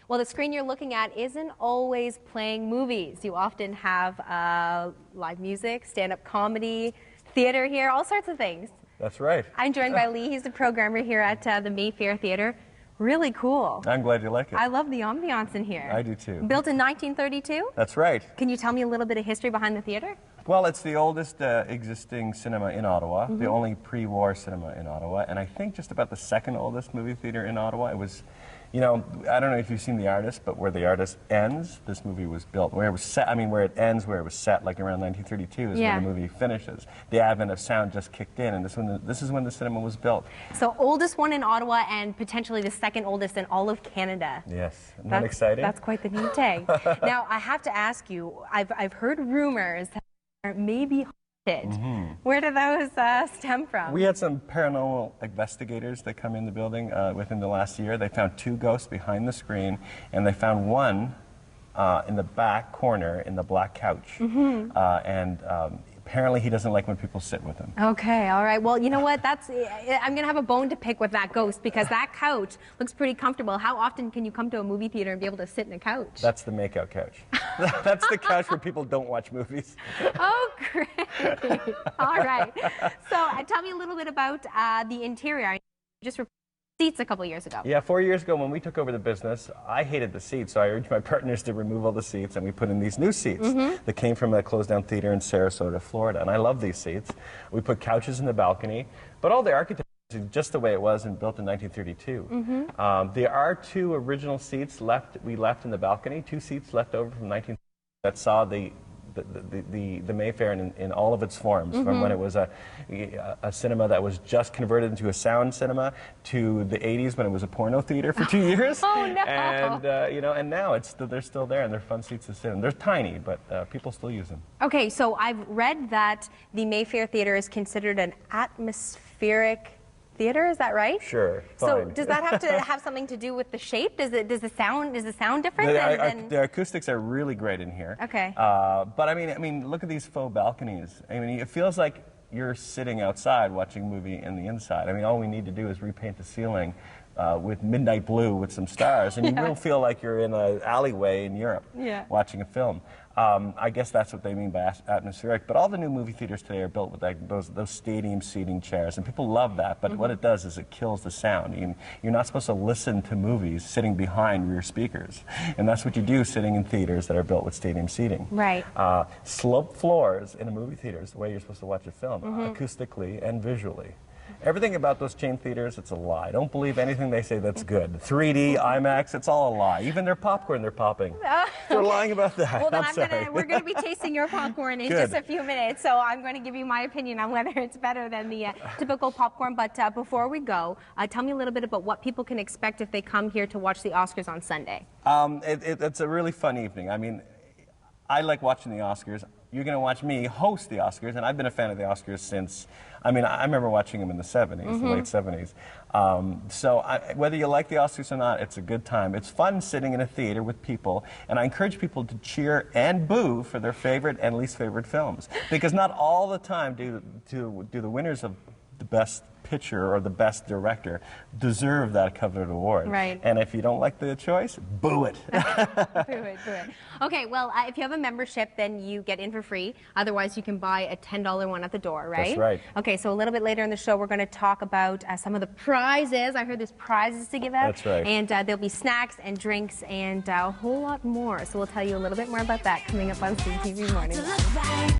Well, the screen you're looking at isn't always playing movies. You often have live music, stand-up comedy, theater here, all sorts of things. That's right. I'm joined by Lee. He's the programmer here at the Mayfair Theatre. Really cool. I'm glad you like it. I love the ambiance in here. I do too. Built in 1932? That's right. Can you tell me a little bit of history behind the theatre? Well, it's the oldest existing cinema in Ottawa, the only pre-war cinema in Ottawa, and I think just about the second oldest movie theater in Ottawa. It was, you know, I don't know if you've seen The Artist, but where The Artist ends, this movie was built. Where it was set, I mean, where it ends, where it was set, like around 1932 is when the movie finishes. The advent of sound just kicked in, and this is when the cinema was built. So oldest one in Ottawa and potentially the second oldest in all of Canada. Yes. Isn't that exciting? That's quite the neat tag. Now, I have to ask you, I've heard rumors that maybe haunted. Where do those stem from? We had some paranormal investigators that come in the building within the last year. They found 2 ghosts behind the screen, and they found one in the back corner in the black couch. Apparently he doesn't like when people sit with him. Okay, all right. Well, you know what? I'm going to have a bone to pick with that ghost because that couch looks pretty comfortable. How often can you come to a movie theater and be able to sit in a couch? That's the makeout couch. That's the couch where people don't watch movies. Oh, great. All right. So tell me a little bit about the interior. Just seats a couple years ago. Yeah, 4 years ago when we took over the business, I hated the seats, so I urged my partners to remove all the seats, and we put in these new seats that came from a closed-down theater in Sarasota, Florida, and I love these seats. We put couches in the balcony, but all the architecture is just the way it was and built in 1932. There are 2 original seats we left in the balcony, 2 seats left over from 1930 that saw the Mayfair in all of its forms, from when it was a cinema that was just converted into a sound cinema to the 80s when it was a porno theater for 2 years. Oh no! And you know, and now they're still there and they're fun seats to sit in. They're tiny, but people still use them. Okay, so I've read that the Mayfair Theatre is considered an atmospheric theater, is that right? Sure. So does that have to have something to do with the shape? Is the sound different? The acoustics are really great in here. Okay. But I mean, look at these faux balconies. I mean, it feels like you're sitting outside watching a movie in the inside. I mean, all we need to do is repaint the ceiling with midnight blue with some stars, and you will feel like you're in an alleyway in Europe watching a film. I guess that's what they mean by atmospheric. But all the new movie theaters today are built with like those stadium seating chairs, and people love that. But what it does is it kills the sound. You're not supposed to listen to movies sitting behind rear speakers, and that's what you do sitting in theaters that are built with stadium seating. Right. Sloped floors in a movie theater is the way you're supposed to watch a film, acoustically and visually. Everything about those chain theaters, it's a lie. Don't believe anything they say that's good. 3D, IMAX, it's all a lie. Even their popcorn they're popping. They're lying about that. Well, then we're going to be tasting your popcorn in just a few minutes, so I'm going to give you my opinion on whether it's better than the typical popcorn. But before we go, tell me a little bit about what people can expect if they come here to watch the Oscars on Sunday. It's a really fun evening. I mean, I like watching the Oscars. You're going to watch me host the Oscars, and I've been a fan of the Oscars since, I mean, I remember watching them in the 70s, the late 70s. So whether you like the Oscars or not, it's a good time. It's fun sitting in a theater with people, and I encourage people to cheer and boo for their favorite and least favorite films, because not all the time do the winners of the best picture or the best director deserve that coveted award. Right. And if you don't like the choice, boo it. Boo it. Okay, well, if you have a membership, then you get in for free. Otherwise, you can buy a $10 one at the door, right? That's right. Okay, so a little bit later in the show, we're going to talk about some of the prizes. I heard there's prizes to give out. That's right. And there'll be snacks and drinks and a whole lot more. So we'll tell you a little bit more about that coming up on CTV Morning.